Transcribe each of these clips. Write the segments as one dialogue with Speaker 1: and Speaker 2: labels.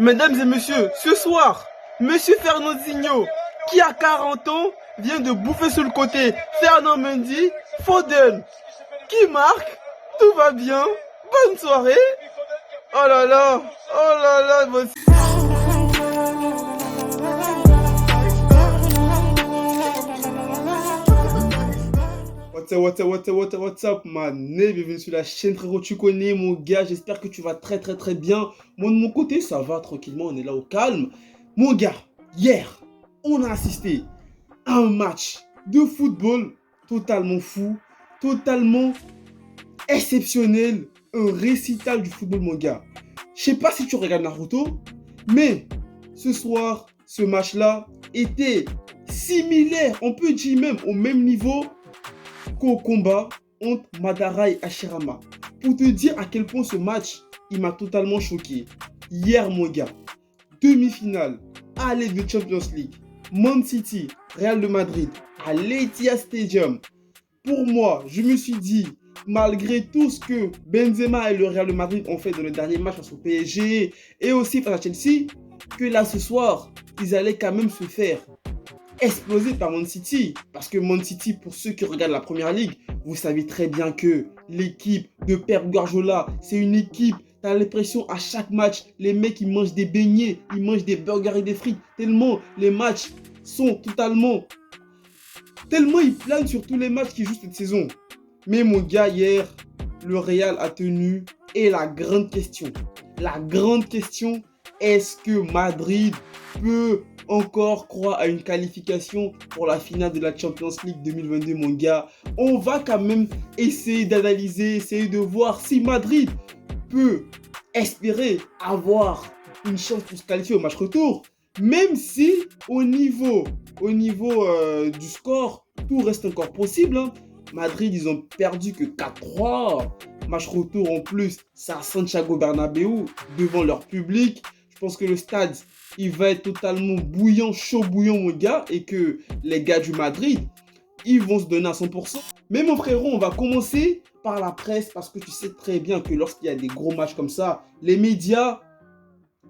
Speaker 1: Mesdames et messieurs, ce soir, Monsieur Fernandinho, qui a 40 ans, vient de bouffer sur le côté. Fernand Mendy, Foden, qui marque, tout va bien, bonne soirée. Oh là là, What's up, man? Bienvenue sur la chaîne, frérot. Tu connais, mon gars. J'espère que tu vas très bien. Moi, de mon côté, ça va tranquillement. On est là au calme. Mon gars, hier, on a assisté à un match de football totalement fou, totalement exceptionnel. Un récital du football, mon gars. Je sais pas si tu regardes Naruto, mais ce soir, ce match-là était similaire, on peut dire même au même niveau qu'au combat entre Madara et Hashirama. Pour te dire à quel point ce match, il m'a totalement choqué. Hier, mon gars, demi-finale, aller de Champions League, Man City, Real de Madrid, à l'Etihad Stadium. Pour moi, je me suis dit, malgré tout ce que Benzema et le Real de Madrid ont fait dans le dernier match face au PSG et aussi face à Chelsea, que là ce soir, ils allaient quand même se faire explosé par Man City. Parce que Man City, pour ceux qui regardent la Première Ligue, vous savez très bien que l'équipe de Pep Guardiola, c'est une équipe, tu as l'impression à chaque match, les mecs ils mangent des beignets, ils mangent des burgers et des frites, tellement les matchs sont tellement ils planent sur tous les matchs qui jouent cette saison. Mais mon gars, hier, le Real a tenu. Et la grande question, est-ce que Madrid peut encore croire à une qualification pour la finale de la Champions League 2022, mon gars? On va quand même essayer d'analyser, essayer de voir si Madrid peut espérer avoir une chance pour se qualifier au match retour. Même si au niveau du score, tout reste encore possible, hein. Madrid, ils ont perdu que 4-3. Match retour en plus, c'est à Santiago Bernabéu, devant leur public. Je pense que le stade, il va être totalement bouillant, chaud bouillant, mon gars. Et que les gars du Madrid, ils vont se donner à 100%. Mais mon frérot, on va commencer par la presse. Parce que tu sais très bien que lorsqu'il y a des gros matchs comme ça, les médias,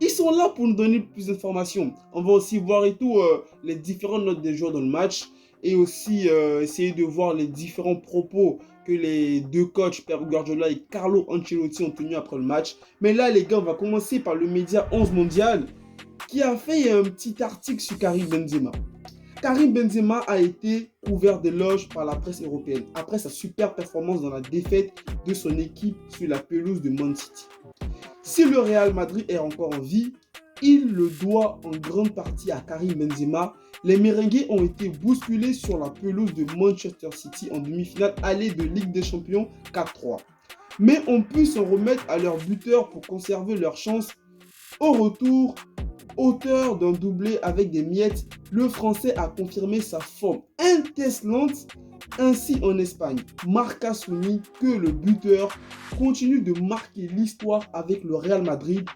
Speaker 1: ils sont là pour nous donner plus d'informations. On va aussi voir et tout les différentes notes des joueurs dans le match. Et aussi essayer de voir les différents propos que les deux coachs, Pep Guardiola et Carlo Ancelotti, ont tenus après le match. Mais là, les gars, on va commencer par le média 11 mondial qui a fait un petit article sur Karim Benzema. Karim Benzema a été couvert d'éloges par la presse européenne après sa super performance dans la défaite de son équipe sur la pelouse de Man City. Si le Real Madrid est encore en vie, il le doit en grande partie à Karim Benzema. Les Merengues ont été bousculés sur la pelouse de Manchester City en demi-finale aller de Ligue des Champions 4-3. Mais on peut s'en remettre à leur buteur pour conserver leur chance. Au retour, auteur d'un doublé avec des miettes, le Français a confirmé sa forme intelligente. Ainsi en Espagne, Marca souligne que le buteur continue de marquer l'histoire avec le Real Madrid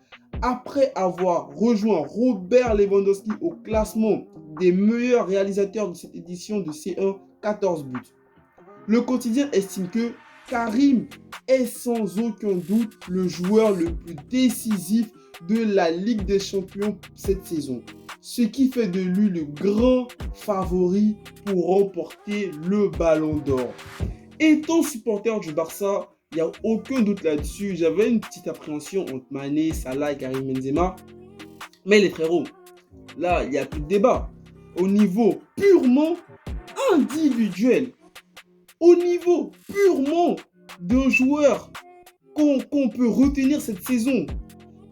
Speaker 1: après avoir rejoint Robert Lewandowski au classement des meilleurs réalisateurs de cette édition de C1, 14 buts. Le quotidien estime que Karim est sans aucun doute le joueur le plus décisif de la Ligue des Champions cette saison, ce qui fait de lui le grand favori pour remporter le Ballon d'Or. Étant supporter du Barça, il n'y a aucun doute là-dessus. J'avais une petite appréhension entre Mané, Salah et Karim Benzema. Mais les frérots, là, il n'y a plus de débat. Au niveau purement individuel, au niveau purement d'un joueur qu'on peut retenir cette saison,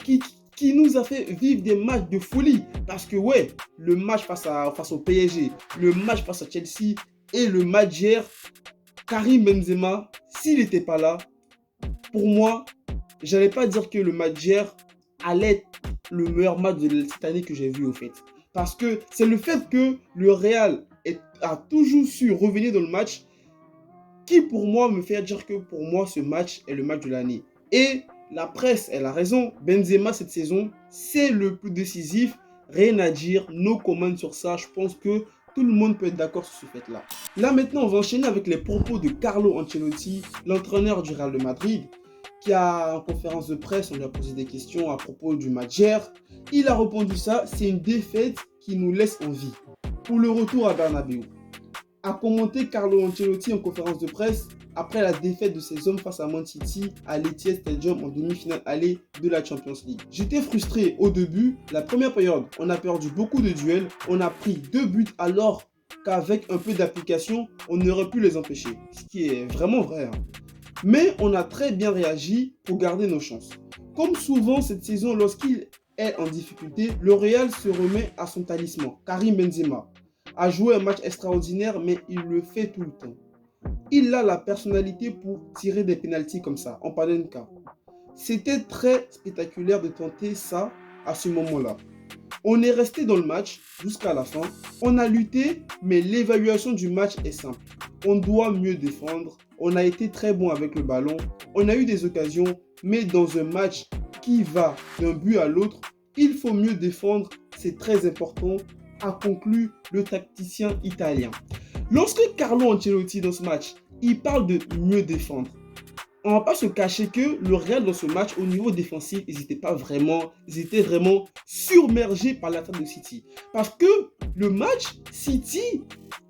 Speaker 1: qui nous a fait vivre des matchs de folie. Parce que ouais, le match face au PSG, le match face à Chelsea et le match hier, Karim Benzema, s'il n'était pas là, pour moi, j'allais pas dire que le match hier allait être le meilleur match de cette année que j'ai vu au fait. Parce que c'est le fait que le Real a toujours su revenir dans le match qui pour moi me fait dire que pour moi ce match est le match de l'année. Et la presse, elle a raison, Benzema cette saison, c'est le plus décisif, rien à dire, no comment sur ça, je pense que tout le monde peut être d'accord sur ce fait-là. Là maintenant, on va enchaîner avec les propos de Carlo Ancelotti, l'entraîneur du Real de Madrid, qui a en conférence de presse, on lui a posé des questions à propos du match hier. Il a répondu ça, c'est une défaite qui nous laisse en vie. Pour le retour à Bernabéu, a commenté Carlo Ancelotti en conférence de presse après la défaite de ses hommes face à Man City à l'Etihad Stadium en demi-finale aller de la Champions League. J'étais frustré au début, la première période, on a perdu beaucoup de duels, on a pris 2 buts alors qu'avec un peu d'application, on aurait pu les empêcher, ce qui est vraiment vrai. Hein. Mais on a très bien réagi pour garder nos chances. Comme souvent cette saison, lorsqu'il est en difficulté, le Real se remet à son talisman, Karim Benzema. A joué un match extraordinaire, mais il le fait tout le temps. Il a la personnalité pour tirer des pénaltys comme ça, en Panenka. C'était très spectaculaire de tenter ça à ce moment-là. On est resté dans le match jusqu'à la fin. On a lutté, mais l'évaluation du match est simple. On doit mieux défendre. On a été très bon avec le ballon. On a eu des occasions, mais dans un match qui va d'un but à l'autre, il faut mieux défendre. C'est très important, a conclu le tacticien italien. Lorsque Carlo Ancelotti dans ce match, il parle de mieux défendre, on ne va pas se cacher que le Real dans ce match, au niveau défensif, ils étaient vraiment submergés par l'attaque de City. Parce que le match, City,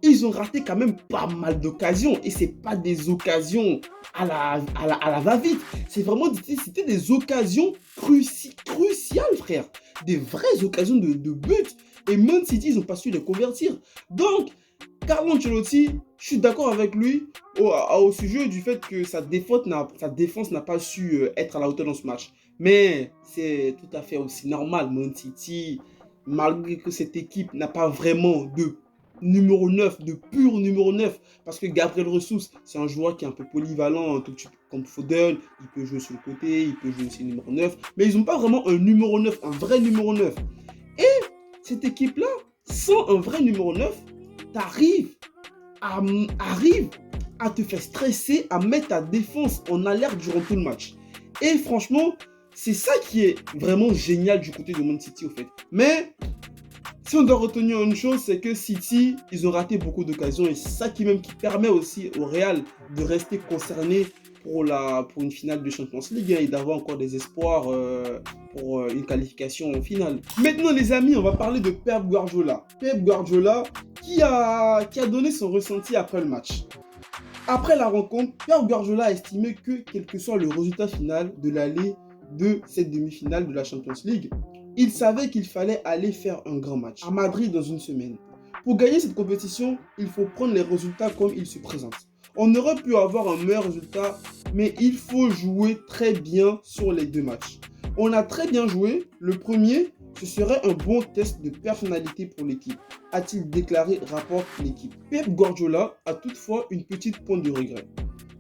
Speaker 1: ils ont raté quand même pas mal d'occasions. Et ce n'est pas des occasions à la va-vite. C'était des occasions cruciales, frère. Des vraies occasions de but. Et Man City, ils n'ont pas su les convertir. Donc, Carlo Ancelotti, je suis d'accord avec lui au sujet du fait que sa défense n'a pas su être à la hauteur dans ce match. Mais c'est tout à fait aussi normal. Man City, malgré que cette équipe n'a pas vraiment de numéro 9, de pur numéro 9, parce que Gabriel Jesus, c'est un joueur qui est un peu polyvalent, tout comme Foden, il peut jouer sur le côté, il peut jouer aussi numéro 9, mais ils n'ont pas vraiment un numéro 9, un vrai numéro 9. Et cette équipe-là, sans un vrai numéro 9, arrive à te faire stresser, à mettre ta défense en alerte durant tout le match. Et franchement, c'est ça qui est vraiment génial du côté de Man City, au fait. Mais si on doit retenir une chose, c'est que City, ils ont raté beaucoup d'occasions et c'est ça qui permet aussi au Real de rester concerné pour une finale de Champions League et d'avoir encore des espoirs pour une qualification en finale. Maintenant les amis, on va parler de Pep Guardiola. Pep Guardiola qui a donné son ressenti après le match. Après la rencontre, Pep Guardiola a estimé que quel que soit le résultat final de l'aller de cette demi-finale de la Champions League, il savait qu'il fallait aller faire un grand match à Madrid dans une semaine. Pour gagner cette compétition, il faut prendre les résultats comme ils se présentent. On aurait pu avoir un meilleur résultat, mais il faut jouer très bien sur les 2 matchs. On a très bien joué. Le premier, ce serait un bon test de personnalité pour l'équipe, a-t-il déclaré, rapporte l'équipe. Pep Guardiola a toutefois une petite pointe de regret.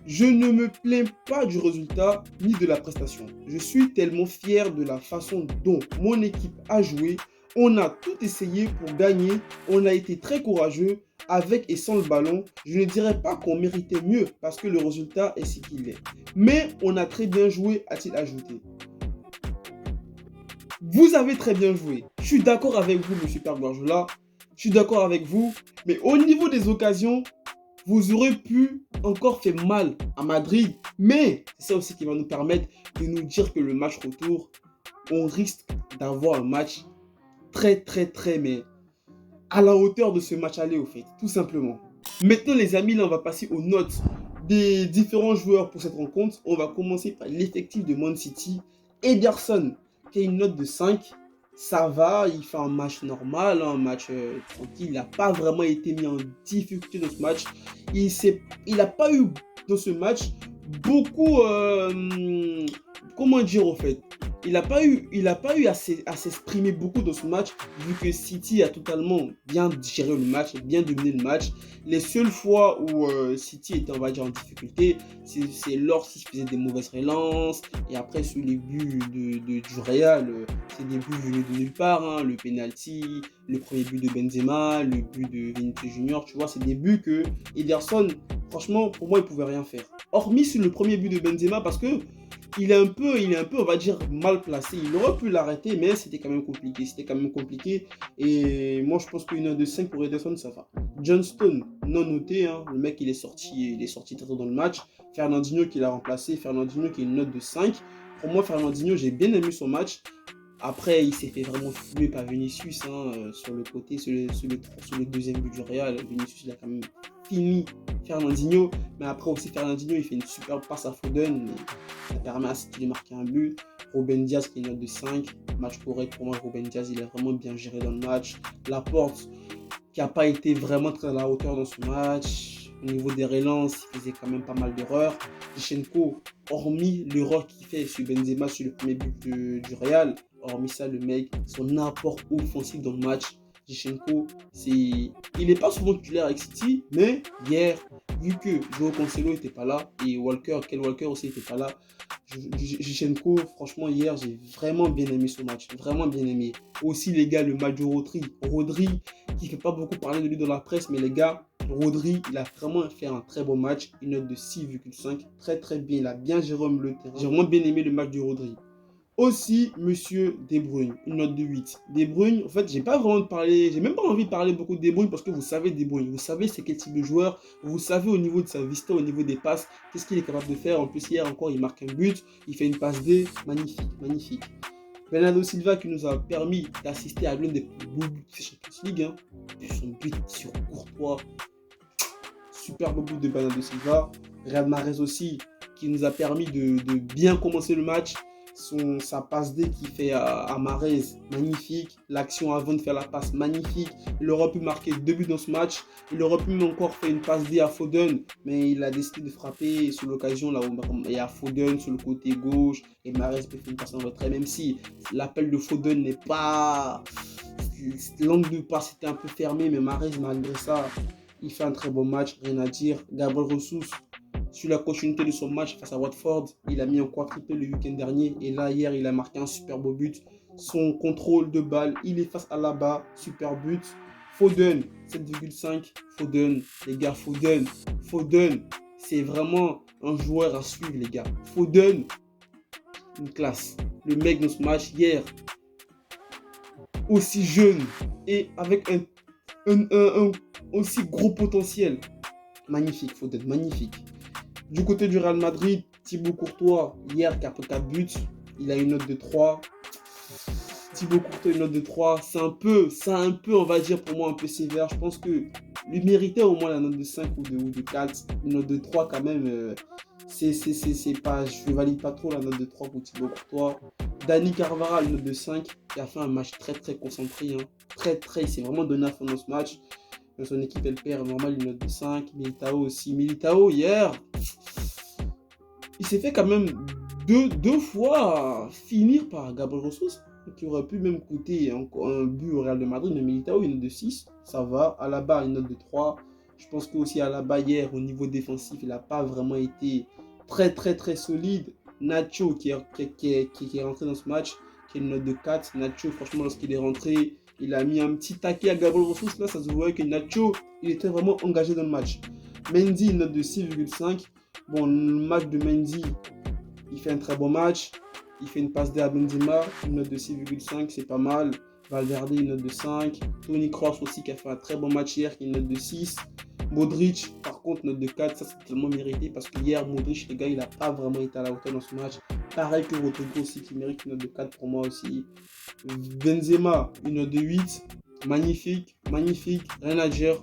Speaker 1: Je ne me plains pas du résultat ni de la prestation. Je suis tellement fier de la façon dont mon équipe a joué. On a tout essayé pour gagner. On a été très courageux avec et sans le ballon. Je ne dirais pas qu'on méritait mieux parce que le résultat est ce qu'il est. Mais on a très bien joué, a-t-il ajouté. Vous avez très bien joué. Je suis d'accord avec vous, monsieur Pep Guardiola. Je suis d'accord avec vous. Mais au niveau des occasions, vous aurez pu encore faire mal à Madrid. Mais c'est ça aussi qui va nous permettre de nous dire que le match retour, on risque d'avoir un match très, mais à la hauteur de ce match aller, au fait, tout simplement. Maintenant, les amis, là, on va passer aux notes des différents joueurs pour cette rencontre. On va commencer par l'effectif de Man City. Ederson, qui a une note de 5. Ça va, il fait un match normal, un match tranquille. Il n'a pas vraiment été mis en difficulté dans ce match. Il n'a pas eu dans ce match beaucoup... comment dire, au fait, il n'a pas eu à s'exprimer beaucoup dans ce match, vu que City a totalement bien géré le match, bien dominé le match. Les seules fois où City était, on va dire, en difficulté, c'est lorsqu'il faisait des mauvaises relances, et après sur les buts du Real, c'est des buts venus de nulle part, hein, le penalty, le premier but de Benzema, le but de Vinicius Junior, tu vois, c'est des buts que Ederson, franchement, pour moi, il pouvait rien faire. Hormis sur le premier but de Benzema, parce que on va dire, mal placé. Il aurait pu l'arrêter, mais c'était quand même compliqué. Et moi, je pense qu'une note de 5 pour Ederson, ça va. Johnston, non noté, hein. Le mec, il est sorti très tôt dans le match. Fernandinho qui l'a remplacé. Fernandinho qui a une note de 5. Pour moi, Fernandinho, j'ai bien aimé son match. Après, il s'est fait vraiment fouler par Vinicius sur le côté, sur le deuxième but du Real. Vinicius, il a quand même fini Fernandinho. Mais après aussi, Fernandinho, il fait une superbe passe à Foden. Mais ça permet à City de marquer un but. Ruben Dias qui est une note de 5. Match correct pour moi. Ruben Dias, il a vraiment bien géré dans le match. Laporte qui n'a pas été vraiment très à la hauteur dans ce match. Au niveau des relances, il faisait quand même pas mal d'erreurs. Zinchenko, hormis l'erreur qu'il fait sur Benzema sur le premier but du Real, hormis ça, le mec, son apport offensif dans le match, Zinchenko, il n'est pas souvent titulaire avec City, mais hier, vu que Joao Cancelo n'était pas là et Kyle Walker aussi n'était pas là, Zinchenko, franchement, hier, j'ai vraiment bien aimé ce match, vraiment bien aimé. Aussi, les gars, le match de Rodri, qui ne fait pas beaucoup parler de lui dans la presse, mais les gars, Rodri, il a vraiment fait un très bon match, une note de 6,5, très très bien, il a bien géré le terrain. J'ai vraiment bien aimé le match de Rodri. Aussi, monsieur De Bruyne, une note de 8. De Bruyne, en fait, j'ai même pas envie de parler beaucoup de De Bruyne parce que vous savez De Bruyne, vous savez c'est quel type de joueur, vous savez au niveau de sa vista, au niveau des passes, qu'est-ce qu'il est capable de faire. En plus, hier encore, il marque un but, il fait une passe D, magnifique. Bernardo Silva qui nous a permis d'assister à l'une des plus beaux buts de Champions League, hein. Son but sur Courtois, superbe but de Bernardo Silva. Riyad Mahrez aussi qui nous a permis de bien commencer le match. Sa passe D qu'il fait à Mahrez, magnifique. L'action avant de faire la passe, magnifique. Il aurait pu marquer 2 buts dans ce match. Il aurait pu encore faire une passe D à Foden, mais il a décidé de frapper sur l'occasion là où il y a Foden sur le côté gauche et Mahrez peut faire une passe en retrait, même si l'appel de Foden n'est pas... L'angle de passe était un peu fermé, mais Mahrez, malgré ça, il fait un très bon match, rien à dire. Gabriel Jesus, sur la continuité de son match face à Watford, il a mis un quadruplé le week-end dernier. Et là, hier, il a marqué un super beau but. Son contrôle de balle, il est face à Alaba, super but. Foden, 7,5. Foden, les gars, Foden, c'est vraiment un joueur à suivre, les gars. Foden, une classe. Le mec dans ce match, hier, aussi jeune et avec un aussi gros potentiel. Magnifique, Foden, magnifique. Du côté du Real Madrid, Thibaut Courtois, hier, qui a pris 4 buts, il a une note de 3. Thibaut Courtois, une note de 3. C'est un peu, on va dire, pour moi, un peu sévère. Je pense que lui méritait au moins la note de 5 ou de 4. Une note de 3, quand même, c'est pas, je ne valide pas trop la note de 3 pour Thibaut Courtois. Dani Carvajal, une note de 5, qui a fait un match très, très concentré. Hein. Il s'est vraiment donné à fond dans ce match. Son équipe, elle perd normal une note de 5. Militao aussi. Militao, hier, il s'est fait quand même deux fois finir par Gabriel Jesus, qui aurait pu même coûter un but au Real de Madrid. Mais Militao, une note de 6, ça va. Alaba, une note de 3. Je pense que aussi Alaba, hier, au niveau défensif, il n'a pas vraiment été très, très, très solide. Nacho, qui est rentré dans ce match, qui a une note de 4. Nacho, franchement, lorsqu'il est rentré, il a mis un petit taquet à Gabriel Jesus. Là, ça se voyait que Nacho, il était vraiment engagé dans le match. Mendy, une note de 6,5. Bon, le match de Mendy, il fait un très bon match. Il fait une passe D à Benzema, une note de 6,5, c'est pas mal. Valverde, une note de 5. Toni Kroos aussi, qui a fait un très bon match hier, qui a une note de 6. Modric, par contre, note de 4. Ça, c'est tellement mérité parce que hier, Modric, les gars, il n'a pas vraiment été à la hauteur dans ce match. Pareil que Rodrigo aussi, qui mérite une note de 4 pour moi aussi. Benzema, une note de 8. Magnifique, rien à dire.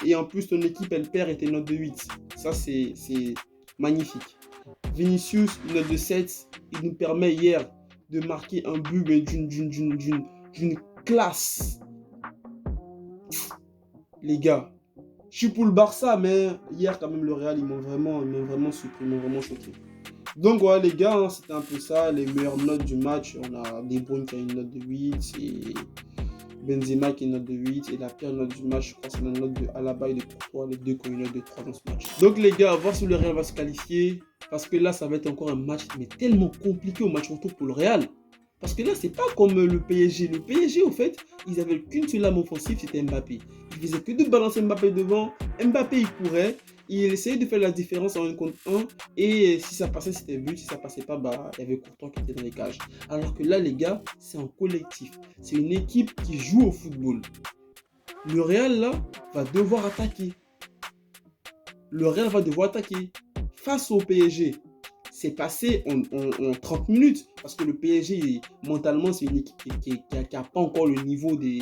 Speaker 1: Et en plus, ton équipe, elle perd et t'es une note de 8. Ça, c'est magnifique. Vinicius, une note de 7. Il nous permet hier de marquer un but, mais d'une classe. Les gars, je suis pour le Barça, mais hier, quand même, le Real, ils m'ont vraiment surpris, ils m'ont vraiment choqué. Donc, voilà, les gars, hein, c'était un peu ça. Les meilleures notes du match. On a De Bruyne qui a une note de 8. Et Benzema qui a une note de 8. Et la pire note du match, je crois, c'est la note de Alaba et de Courtois. Les deux qui ont une note de 3 dans ce match. Donc, les gars, voir si le Real va se qualifier. Parce que là, ça va être encore un match, mais tellement compliqué au match retour pour le Real. Parce que là, c'est pas comme le PSG. Le PSG, au fait, ils avaient qu'une seule âme offensive, c'était Mbappé. Ils faisaient que de balancer Mbappé devant. Mbappé, il courait. Il essayait de faire la différence en 1 contre 1. Et si ça passait, c'était but. Si ça passait pas, bah, il y avait Courtois qui était dans les cages. Alors que là, les gars, c'est un collectif. C'est une équipe qui joue au football. Le Real, là, va devoir attaquer. Le Real va devoir attaquer. Face au PSG, c'est passé en 30 minutes. Parce que le PSG, mentalement, c'est une équipe qui n'a pas encore le niveau des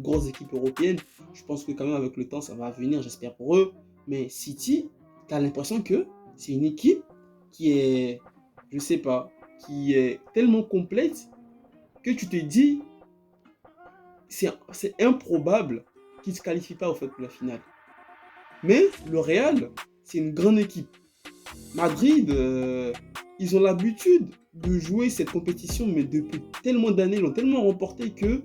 Speaker 1: grosses équipes européennes. Je pense que quand même, avec le temps, ça va venir, j'espère pour eux. Mais City, tu as l'impression que c'est une équipe qui est, je sais pas, qui est tellement complète que tu te dis, c'est improbable qu'ils ne se qualifient pas au fait pour la finale. Mais le Real, c'est une grande équipe. Madrid, ils ont l'habitude de jouer cette compétition, mais depuis tellement d'années, ils l'ont tellement remporté que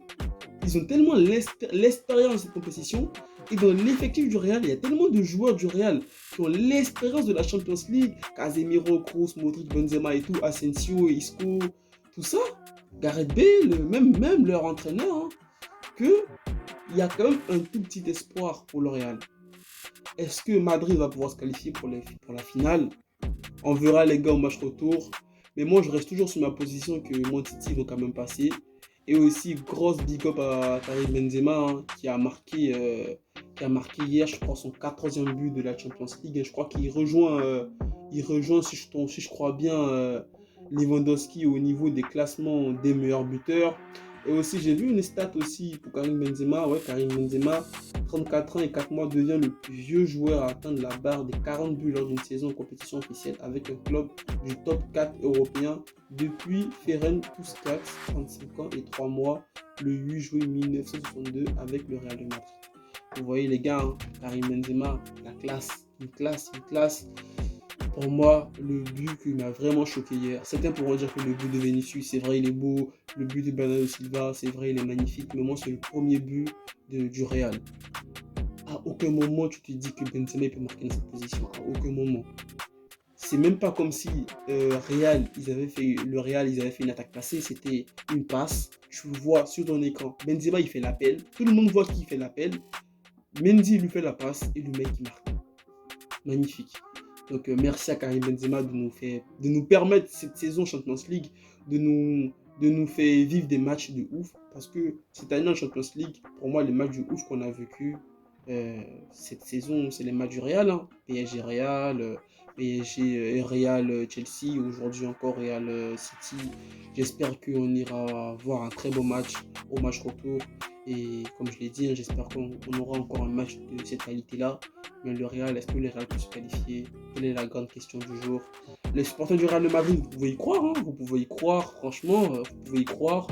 Speaker 1: ils ont tellement l'expérience de cette compétition. Et dans l'effectif du Real, il y a tellement de joueurs du Real qui ont l'expérience de la Champions League. Casemiro, Kroos, Modric, Benzema et tout, Asensio, Isco, tout ça. Gareth Bale, même leur entraîneur, hein, qu'il y a quand même un tout petit espoir pour le Real. Est-ce que Madrid va pouvoir se qualifier pour la finale? On verra les gars au match retour. Mais moi, je reste toujours sur ma position que Man City vont quand même passer. Et aussi, grosse big up à Karim Benzema, hein, qui a marqué hier, je crois, son 14e but de la Champions League. Et je crois qu'il rejoint, si je crois bien, Lewandowski au niveau des classements des meilleurs buteurs. Et aussi, j'ai vu une stat aussi pour Karim Benzema. Ouais, Karim Benzema, 34 ans et 4 mois, devient le plus vieux joueur à atteindre la barre des 40 buts lors d'une saison en compétition officielle avec un club du top 4 européen depuis Ferenc Puskás, 35 ans et 3 mois, le 8 juillet 1962 avec le Real de Madrid. Vous voyez les gars, hein, Karim Benzema, la classe, une classe. Pour moi, le but qui m'a vraiment choqué hier, certains pourront dire que le but de Vinicius, c'est vrai, il est beau, le but de Bernardo Silva, c'est vrai, il est magnifique, mais moi, c'est le premier but du Real. À aucun moment, tu te dis que Benzema peut marquer dans cette position, à aucun moment. C'est même pas comme si le Real, ils avaient fait une attaque passée, c'était une passe, tu vois sur ton écran, Benzema, il fait l'appel, tout le monde voit qu'il fait l'appel, Mendy lui fait la passe et le mec, il marque. Magnifique. Donc merci à Karim Benzema de nous permettre cette saison Champions League, de nous faire vivre des matchs de ouf. Parce que cette année en Champions League, pour moi, les matchs de ouf qu'on a vécu cette saison, c'est les matchs du Real. Hein. PSG Real, PSG Real Chelsea, aujourd'hui encore Real City. J'espère qu'on ira voir un très beau match au match retour. Et comme je l'ai dit, hein, j'espère qu'on aura encore un match de cette qualité-là. Mais le Real, est-ce que le Real peut se qualifier? Quelle est la grande question du jour? Les supporters du Real de Madrid, vous pouvez y croire, hein, vous pouvez y croire, franchement, vous pouvez y croire.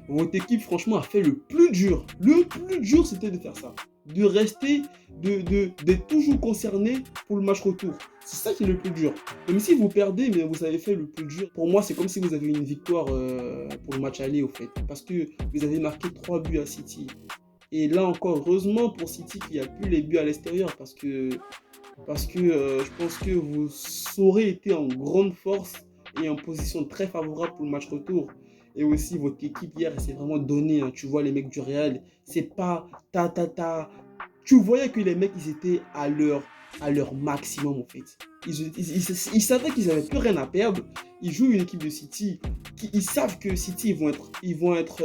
Speaker 1: Votre équipe, franchement, a fait le plus dur. Le plus dur, c'était de faire ça. De rester, d'être toujours concerné pour le match retour. C'est ça qui est le plus dur. Même si vous perdez, mais vous avez fait le plus dur. Pour moi, c'est comme si vous avez une victoire pour le match aller, au fait. Parce que vous avez marqué 3 buts à City. Et là encore, heureusement pour City qu'il n'y a plus les buts à l'extérieur. Parce que je pense que vous aurez été en grande force et en position très favorable pour le match retour. Et aussi, votre équipe hier, elle s'est vraiment donnée. Hein. Tu vois, les mecs du Real, c'est pas Tu voyais que les mecs, ils étaient à leur maximum, en fait. Ils savaient qu'ils n'avaient plus rien à perdre. Ils jouent une équipe de City. Ils savent que City, ils vont être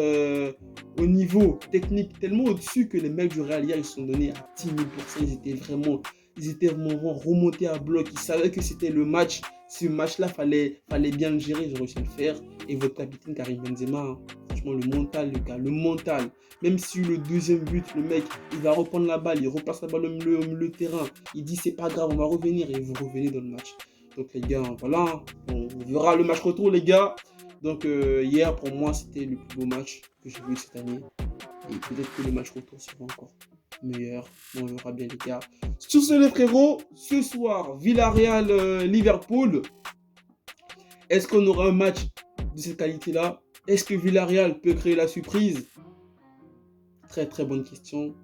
Speaker 1: au niveau technique tellement au-dessus que les mecs du Real hier, ils se sont donnés à 10 000%. Ils étaient vraiment remontés à bloc. Ils savaient que c'était le match. Ce match-là, fallait bien le gérer. Ils ont réussi à le faire. Et votre capitaine, Karim Benzema, hein, franchement, le mental, le gars, le mental. Même si le deuxième but, le mec, il va reprendre la balle, il repasse la balle au milieu terrain. Il dit, c'est pas grave, on va revenir. Et vous revenez dans le match. Donc, les gars, voilà. On verra le match retour, les gars. Donc, hier, pour moi, c'était le plus beau match que j'ai vu cette année. Et peut-être que le match retour sera encore meilleur. On verra bien, les gars. Sur ce, les frérots, ce soir, Villarreal-Liverpool. Est-ce qu'on aura un match de cette qualité-là? Est-ce que Villarreal peut créer la surprise? Très très bonne question.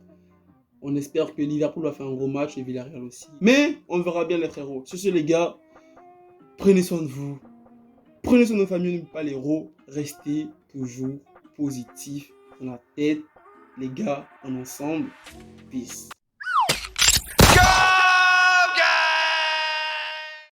Speaker 1: On espère que Liverpool va faire un gros match et Villarreal aussi. Mais on verra bien, les frérots. Sur ce, les gars, prenez soin de vous. Prenez soin de nos familles, n'oubliez pas les héros. Restez toujours positifs dans la tête. Les gars, en ensemble. Peace.